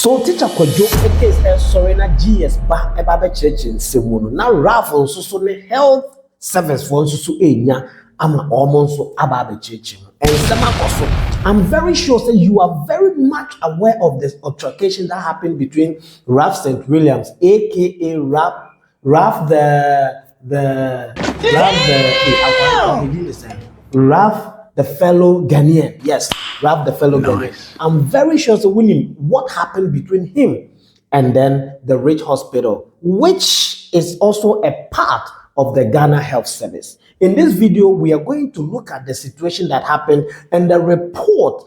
So teacher Kojo case sorry na GS ba eba be church in semuno na Ralph so ne health service for so enya ama omo so aba be church and so I'm very sure say you are very much aware of this altercation that happened between Ralph St. Williams aka Ralph the fellow Ghanaian. Yes, Ralph the fellow Ghanaian. I'm very sure so winning what happened between him and then the Rich Hospital, which is also a part of the Ghana Health Service. In this video, we are going to look at the situation that happened and the report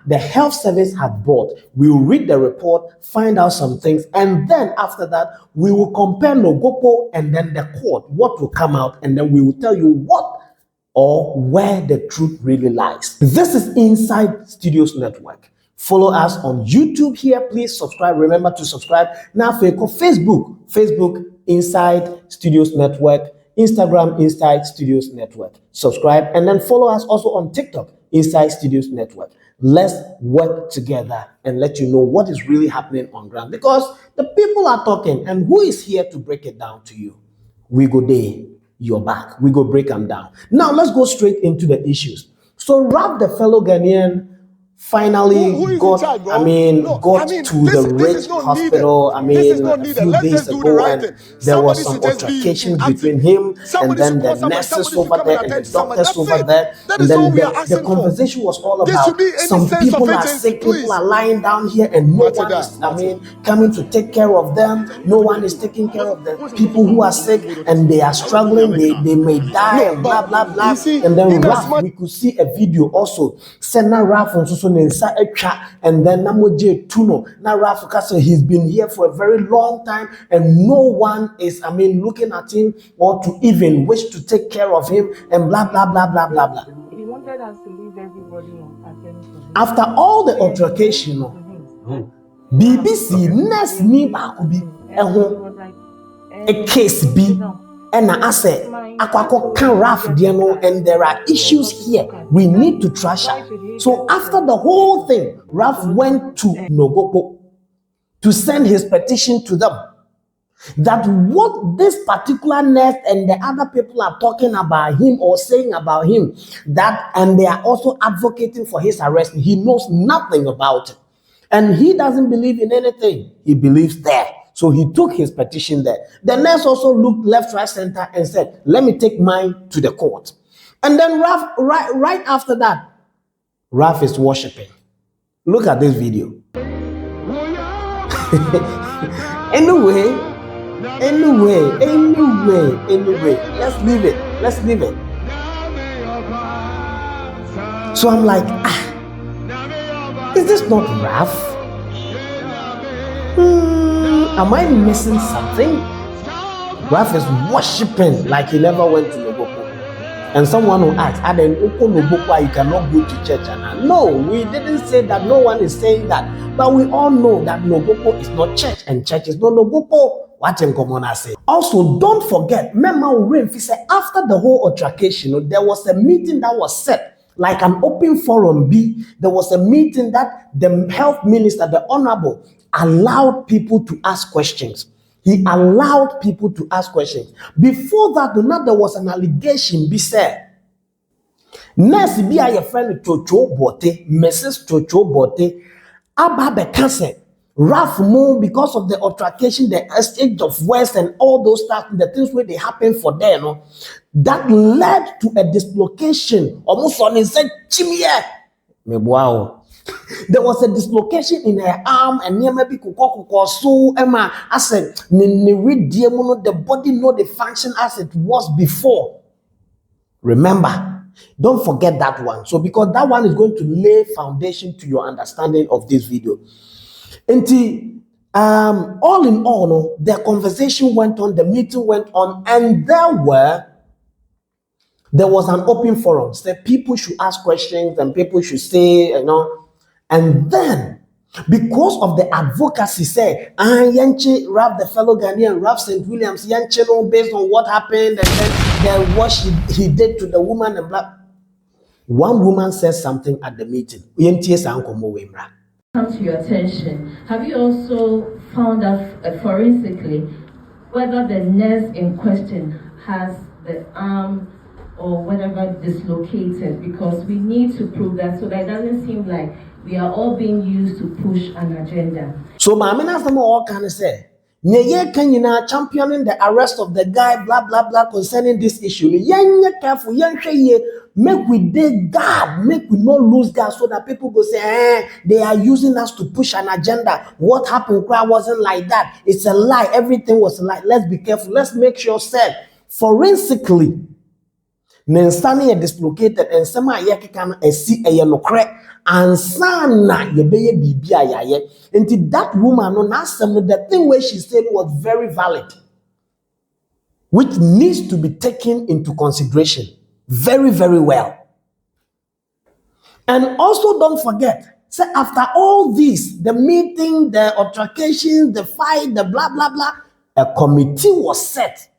the health service have brought. We will read the report, find out some things, and then after that, we will compare Nogopo and then the court, what will come out, and then we will tell you what or where the truth really lies. This is Inside Studios Network. Follow us on YouTube here. Please subscribe. Remember to subscribe. Now for Facebook Inside Studios Network, Instagram Inside Studios Network. Subscribe and then follow us also on TikTok Inside Studios Network. Let's work together and let you know what is really happening on ground, because the people are talking, and who is here to break it down to you? We go there. You're back. We go break them down. Now let's go straight into the issues. So Ralph the fellow Ghanaian finally got to the Rich Hospital. A few days ago, and there was some altercation between him and then the nurses over there and the doctors over there. And then the conversation was all about some people are sick, people are lying down here, and no one is, coming to take care of them. No one is taking care of the people who are sick and they are struggling. They may die and blah blah blah. And then Ralph, we could see a video also. Sena Ralph and and then Namoje Tuno. Now Ralph Castle, he's been here for a very long time, and no one is, looking at him or to even wish to take care of him, and blah blah blah blah blah blah. He wanted us to leave everybody on attention. After all the altercation, BBC Nurse Nibakubi a case B. And I said, Akwako can Ralph Diano, and there are issues here. We need to trash her. So after the whole thing, Ralph went to Nogopo to send his petition to them. That what this particular nurse and the other people are talking about him or saying about him, that, and they are also advocating for his arrest. He knows nothing about it. And he doesn't believe in anything. He believes there. So he took his petition there. The nurse also looked left, right, center and said, let me take mine to the court. And then Ralph, right after that, Ralph is worshiping. Look at this video. Anyway. Let's leave it. So I'm like, is this not Ralph? Am I missing something? Ralph is worshiping like he never went to Nogopo. And someone will ask, you cannot go to church. And no, we didn't say that. No one is saying that. But we all know that Nogopo is not church and church is not Nogopo. What in common I say. Also, don't forget, after the whole altercation, there was a meeting that was set. Like an open forum B, there was a meeting that the health minister, the honorable, allowed people to ask questions. He allowed people to ask questions. Before that, there was an allegation be said. Nurse be a friend Tsotso Bortei, Mrs. Tsotso Bortei, Abba Bekase, Ralph Moon, because of the altercation, the exchange of words and all those stuff, the things where they happen for them, that led to a dislocation. Almost on his head, wow. There was a dislocation in her arm, and maybe so Emma. I said, the body know the function as it was before. Remember, don't forget that one. So because that one is going to lay foundation to your understanding of this video. And all in all, the conversation went on, the meeting went on, and there was an open forum. So people should ask questions and people should say, and then, because of the advocacy, say, Ralph the fellow Ghanaian, Ralph St. Williams, based on what happened, and then what he did to the woman and blah. One woman said something at the meeting. come to your attention, have you also found out forensically whether the nurse in question has the arm or whatever dislocated? Because we need to prove that, so that it doesn't seem like we are all being used to push an agenda. So my minister all kind of say, Nye Kenyina championing the arrest of the guy, blah blah blah, concerning this issue. Yenye careful, make we dig guard, make we not lose guard, so that people go say, they are using us to push an agenda. What happened? Cry wasn't like that. It's a lie. Everything was a lie. Let's be careful. Let's make sure, said forensically. Nensani are dislocated and some are yakikan a see a yanokre and sana yebeye bibia yaye. Until that woman on assembly, the thing where she said was very valid, which needs to be taken into consideration very, very well. And also don't forget, say after all this, the meeting, the altercation, the fight, the blah blah blah, a committee was set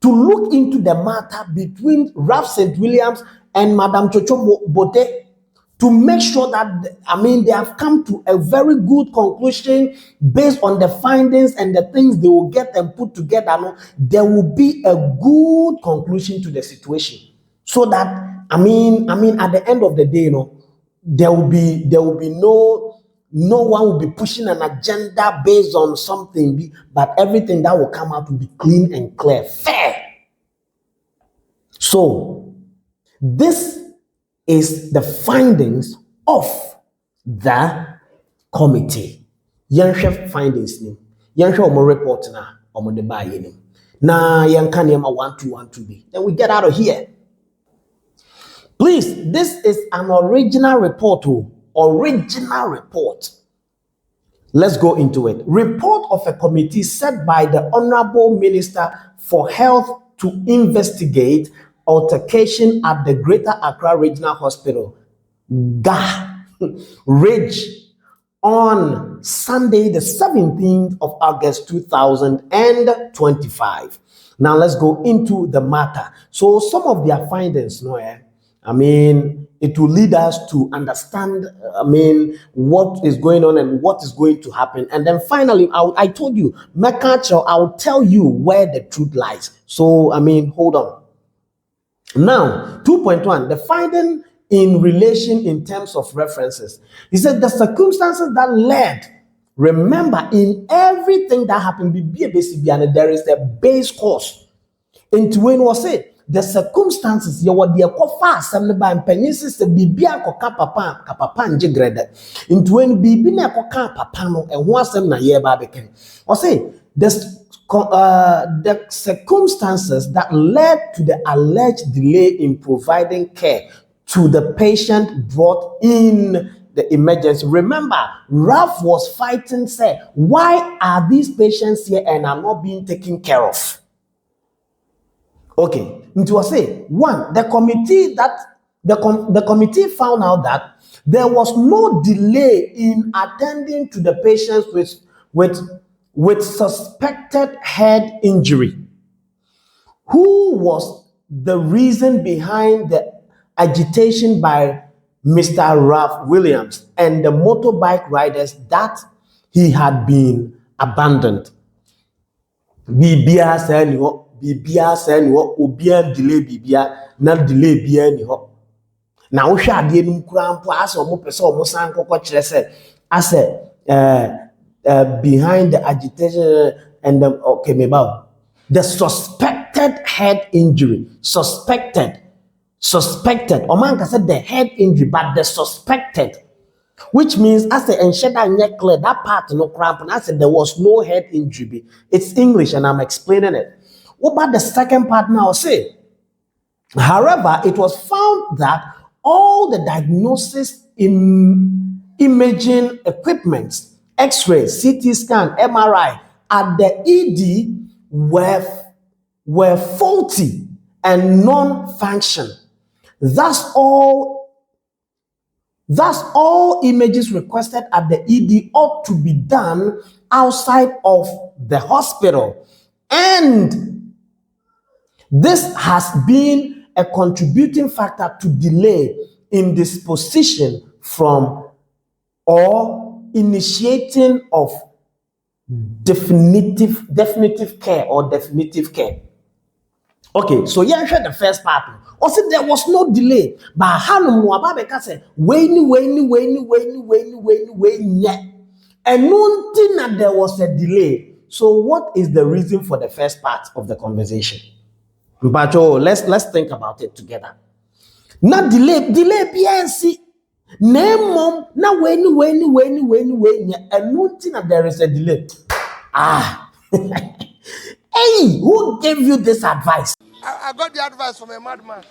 to look into the matter between Ralph St. Williams and Madame Tsotso Bortei, to make sure that, they have come to a very good conclusion based on the findings and the things they will get and put together. No, there will be a good conclusion to the situation, so that at the end of the day, there will be no one will be pushing an agenda based on something, but everything that will come out will be clean and clear, fair. So, this is the findings of the committee. Yanhwe findings ni. Yanhwe omo report na omo de baye ni. Na yanka niema 1212b. Then we get out of here. Please, this is an original report. Original report. Let's go into it. Report of a committee set by the Honorable Minister for Health to investigate altercation at the Greater Accra Regional Hospital, Ridge, on Sunday, the 17th of August 2025. Now let's go into the matter. So some of their findings, it will lead us to understand, what is going on and what is going to happen. And then finally, I told you, I'll tell you where the truth lies. So, hold on. Now, 2.1, the finding in relation in terms of references. He said the circumstances that led, remember, in everything that happened, there is a base cause. Into when was it? The circumstances you were the kofa assembly by penyensis the bibia koka papa nje grade. Into when bibi na koka papa no and one sem na ye ba beken. Or say the circumstances that led to the alleged delay in providing care to the patient brought in the emergency. Remember, Ralph was fighting, say, why are these patients here and are not being taken care of? Okay, into say one, the committee found out that there was no delay in attending to the patients with suspected head injury. Who was the reason behind the agitation by Mr. Ralph Williams and the motorbike riders that he had been abandoned? Bibia said, Obian delay Bibia, not delay Bian. Now, we shall be in Crampo as or Mosan Cococh said, I said, behind the agitation and the suspected head injury. Suspected. Omanka said the head injury, but the suspected. Which means, I said, and Sheda and clear that part no cramp, and I said there was no head injury. It's English, and I'm explaining it. What about the second part now? Say, however, it was found that all the diagnosis in imaging equipments, X-ray, CT scan, MRI at the ED were faulty and non-function. Thus, all images requested at the ED ought to be done outside of the hospital. And this has been a contributing factor to delay in disposition from or initiating of definitive care or definitive care. Okay, so yeah, the first part. Also, there was no delay. But Hanum Wababeka said, wait. And nothing that there was a delay. So, what is the reason for the first part of the conversation? But let's think about it together. Not delay PNC. Name mom, now when, and nothing that there is a delay. Hey, who gave you this advice? I got the advice from a madman.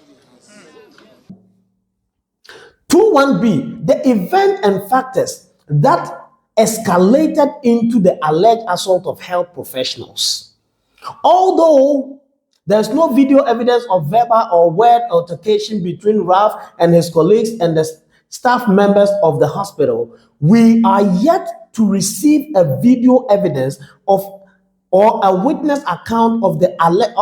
21B, the event and factors that escalated into the alleged assault of health professionals. Although there's no video evidence of verbal or word altercation between Ralph and his colleagues and the staff members of the hospital, we are yet to receive a video evidence of or a witness account of the alleged.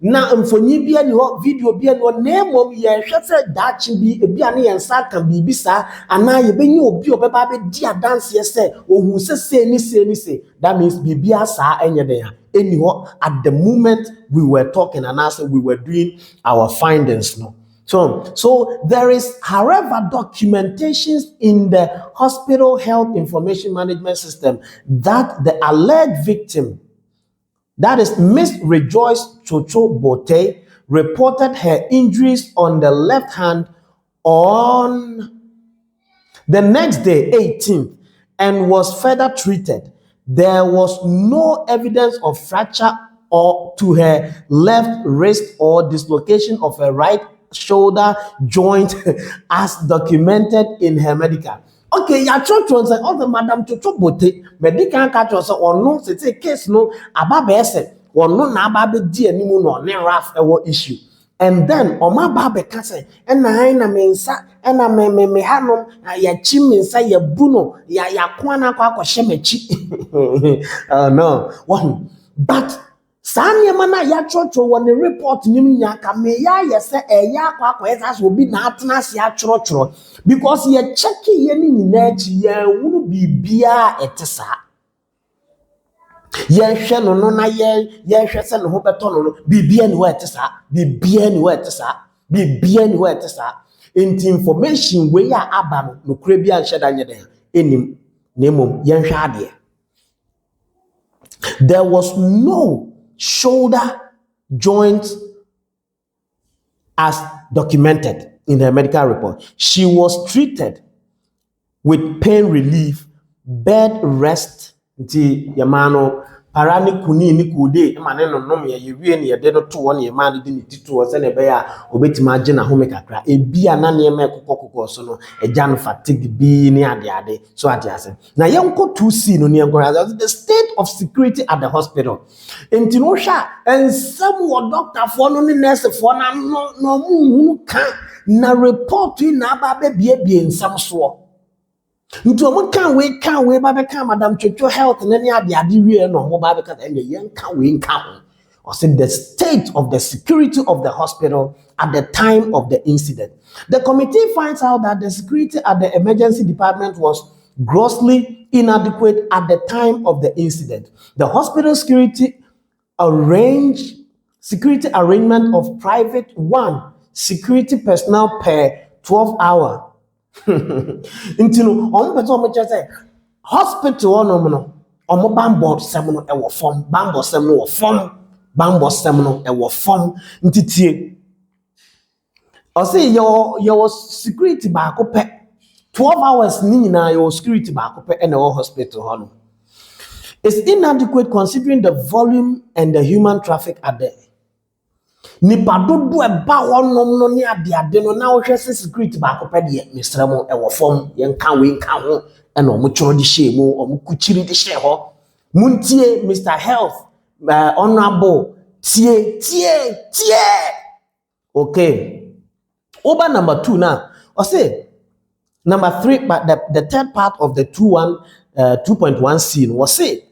Now, mfonyi bia ni ho video bia no na mom ye hwese dachi bi ebia ne yensa kan bi bisa ana ye benyi obi obeba be di adanse se ohun se ni se. That means bibia sa enye den eni ho at the moment we were talking and as we were doing our findings no. So there is, however, documentations in the hospital health information management system that the alleged victim, that is Miss Rejoice Tsotso Bortei, reported her injuries on the left hand on the next day, 18th, and was further treated. There was no evidence of fracture or to her left wrist or dislocation of her right shoulder joint as documented in her medical. Okay, ya church say all the Madam Tsotso Bortei medical catch us or no say case no ababa ese or no na ababa di animu no ne raf issue. And then oma baba ka say na mensa na me hanom ya chi mensa ya buno ya kwana kwa kwahye machi. Oh no. One. But Sanya mana ya church won the report nim nya ka me ya yese eya akwa esas obi na atena se ya choro because ye check ye ni nyina chi ye wunu bibia etesa ye hwe no na ye hwe se no ho beto no bibia ni ho etesa enti information we ya aba no kura bia nheda nye den enim nemom ye hwe ade. There was no shoulder joint as documented in her medical report. She was treated with pain relief, bed rest, yamano, parani kuni ni kude, maneno nom ya yiwie ni yede no to won ye man di ni tito se ne be ya obetima age na home kakra e bia na ne me kokoko so no eja no fatigue bi ni ade so ade ase na yenko 2C no ne yenko the state of security at the hospital enti no hwa ensam wo doctor for no ni nurse for na no mu ka na report na ba bie ensam so. Nti omo kan we ba be kan Madam Tsotso health na ne ade wie no mo ba be kan ene yen kan we nka ho. Or say the state of the security of the hospital at the time of the incident. The committee finds out that the security at the emergency department was grossly inadequate at the time of the incident. The hospital security arrangement of private security personnel per 12 hours. Intino on person me say hospital on no omo bambo sem no e wo form bambo sem no e wo form ntitie o say your security ba ko pe 12 hours ni nyina your security ba ko pe e na hospital hono. It's inadequate considering the volume and the human traffic at the nipa dodo e ba wonom no ne ade no na wo hwese security ba ko pede misra mo e wo fom ye nka ho e no mo choro di hye mu o mo kuchiri di hye ho muntie Mr. Health honorable tie okay over number 2 now or say number 3 but the third part of the 2.1 scene was say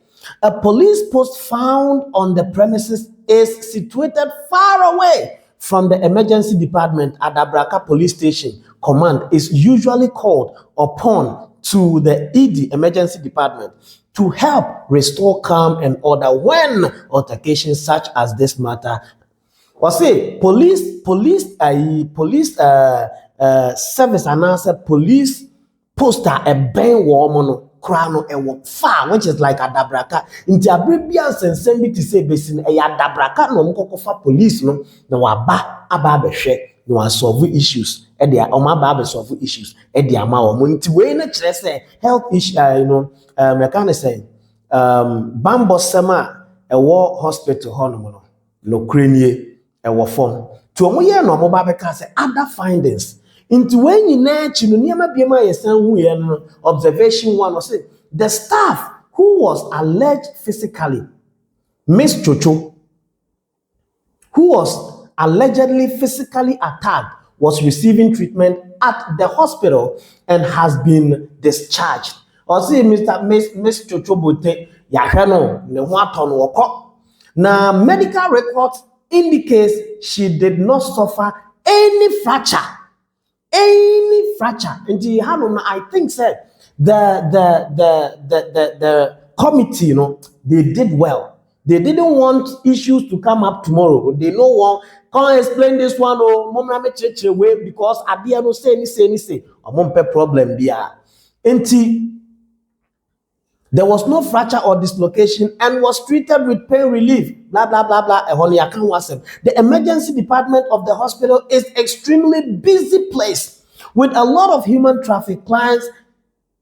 a police post found on the premises is situated far away from the emergency department at Abraka police station. Command is usually called upon to the ED emergency department to help restore calm and order when altercations such as this matter. Or say police service announcer police poster a ben woman crown a far which is like a dabraka into a brebians and send me to say basin a dabraka no mkokofa police no na waba ababehwe no solve issues e dia o ma ba solve issues e dia ma o nti we na kire say health issue me can say bambo sema e war hospital hono no krenie ɛwɔ fam to ɔmo yɛ no ɔmo ba bɛka sɛ other findings nti when nyinaa akyi no nneɛma biama yɛ san hu yɛ no observation one ɔsɛ the staff who was alleged physically Miss Tsotso who was allegedly physically attacked was receiving treatment at the hospital and has been discharged ɔsɛ Miss Tsotso Bortei yɛahwɛ no ne ho atɔ no wɔkɔ na medical records indicates she did not suffer any fracture. And I think said the committee, you know, they did well. They didn't want issues to come up tomorrow. They no one can't explain this one or mom way because I no say any problem there. There was no fracture or dislocation and was treated with pain relief. Blah, blah, blah, blah. The emergency department of the hospital is extremely busy place with a lot of human traffic clients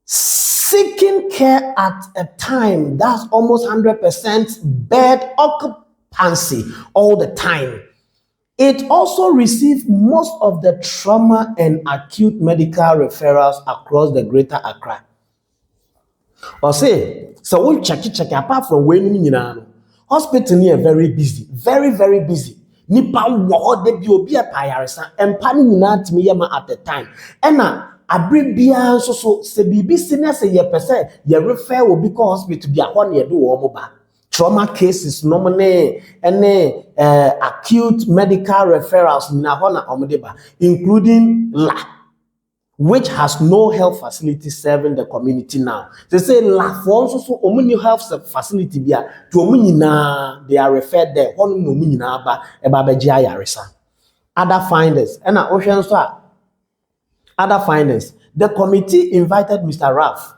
seeking care at a time that's almost 100% bed occupancy all the time. It also receives most of the trauma and acute medical referrals across the greater Accra. Or say, so we check apart from when you know, hospital near very busy, very, very busy. Nipa wo de bi obi a payaresa empa ni nyina timi yema at the time. Ena abrebia so se bibi senior say ye pese ye refer obi ko hospital bi a ho na ye do wo mo ba. Trauma cases normally ene acute medical referrals na ho na omode ba including which has no health facility serving the community now. They say la for also omuni health facility bia to omunina they are referred there. One omunina ba eba beji ayaresa. Other findings and ocean so other findings. The committee invited Mr. Ralph.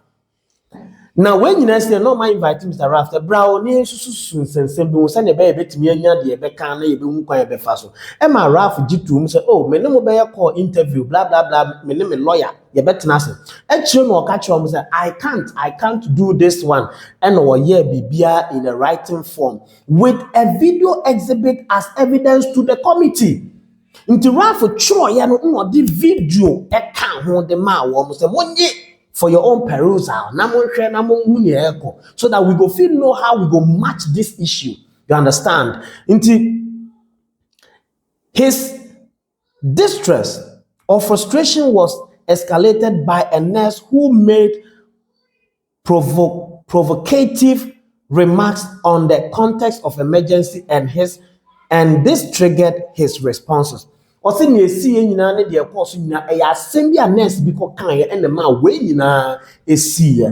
Now when you say no my invite Mr. Ralph the brown susun sensem bi won say be betimi anya de be kan na ye be hu kwan be fa so e ma Ralph gitum say oh me ne mo be call interview blah blah blah me ne me lawyer ye betena se e kire no ka kire mo say I can't do this one and o ye bibia in a writing form with a video exhibit as evidence to the committee. Nti Ralph chiro ye no no the video e kan ho de ma wo mo say monye for your own perusal, so that we go feel know how we go match this issue. You understand? His distress or frustration was escalated by a nurse who made provocative remarks on the context of emergency and this triggered his responses. Or say you see nyina ne de course nyina e ya asem bi a nurse bi ko kan ye and ma we nyina e see.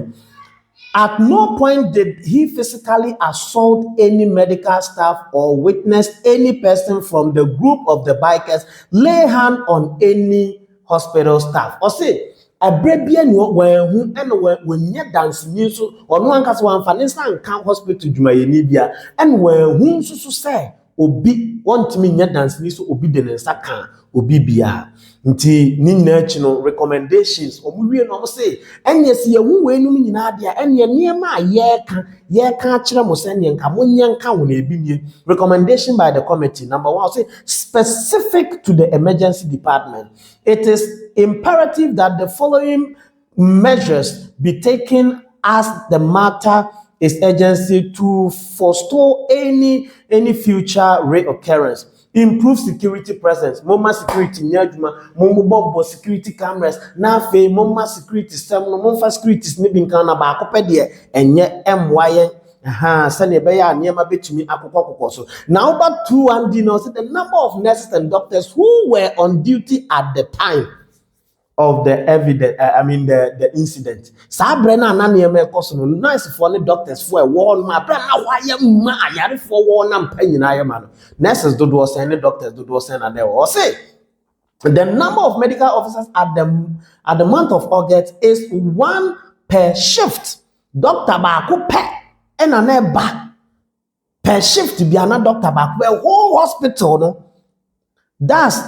At no point did he physically assault any medical staff or witness any person from the group of the bikers lay hand on any hospital staff. Or say a brebia no when nye dance ni so ono ankasa wan fa ne san kan hospital dwumaye ni bia and when so say obi want me nya dance ni so obi de nsa kan obi bia nti ni nyina chi no recommendations omuwie no say enye se ye hu we num nyina dia enye niema ye ka kire mo se ne nka mo nya nka wo na ebi nie. Recommendation by the committee number 1 say specific to the emergency department, it is imperative that the following measures be taken as the matter is urgency to forestall any future reoccurrence. Improve security presence. Moma security nyaduma, momo security cameras. Na fe moma security system no momfa securities ne bin kan na ba akopɛ de enye MY sani be ya niema betumi akokɔ so. Now back to and the number of nurses and doctors who were on duty at the time of the evidence, the incident. Sabrina Naniame Cosono, nice for the doctors for a warn my brother. Why am I for one and penny? I am nurses do was send the doctors do was send and they will say the number of medical officers at the month of August is 1 per shift. Doctor Baku pe and an back per shift to be another doctor back. Well, whole hospital, no? That's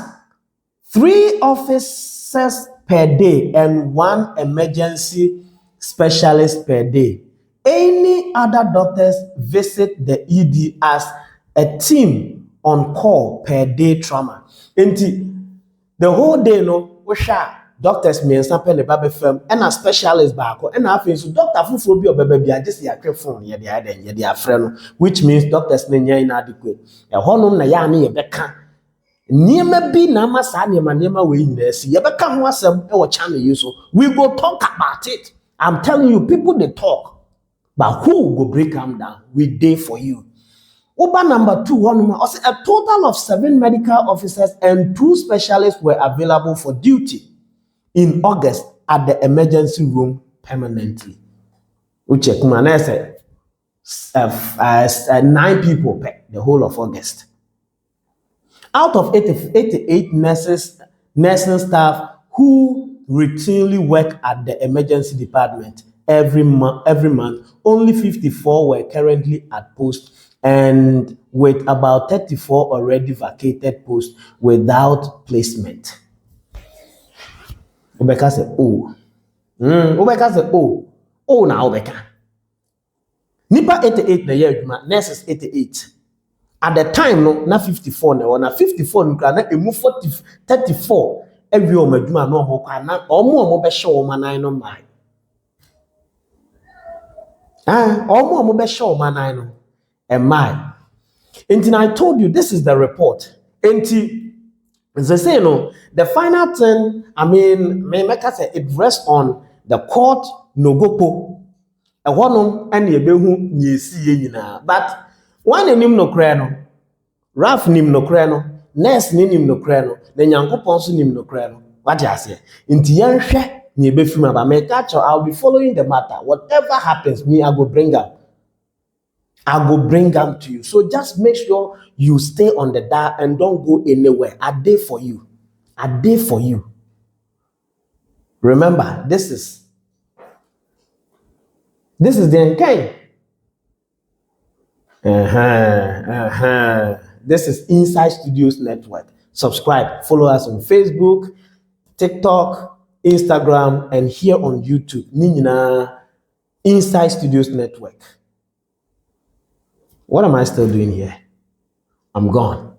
3 officers per day and 1 emergency specialist per day. Any other doctors visit the ED as a team on call per day trauma. The whole day, no, we shall doctors may sample the baby firm and a specialist back and I think so doctor fufu bi baby just ya phone ye dia friend, which means doctors nenya inadequate. E honum na ya na ye beka niema bi na ma sa niema we nyina si ye beka ho asem e wo channel you so we go talk about it. I'm telling you, people they talk, but who go break them down? We day for you. Uber number 2, a total of 7 medical officers and 2 specialists were available for duty in August at the emergency room permanently. Which is 9 people per the whole of August. Out of 88 nursing staff who routinely work at the emergency department every month, only 54 were currently at post, and with about 34 already vacated posts without placement. Obeka say, oh. Obeka say, oh. Oh, now Obeka. Nipa 88 na year, nurses 88. At the time, no, na 54 na 54 na emu 34. Every omaduma no ho kwa na omo be show manan no mai. Omo be show manan no. And my, and I told you this is the report. And they say no, the final thing, it rests on the court no go a one and ye behu ye see na. But one nim no crano, Ralph nim no crano, Ness nim no crano, then Yanko so nim no crano. What I say? Inti yanshe ye befuma ba me catch I'll be following the matter. Whatever happens, me I go bring up. I will bring them to you. So just make sure you stay on the dial and don't go anywhere. I did for you. I did for you. Remember, this is the Nkane. This is Inside Studios Network. Subscribe. Follow us on Facebook, TikTok, Instagram, and here on YouTube. Nina Inside Studios Network. What am I still doing here? I'm gone.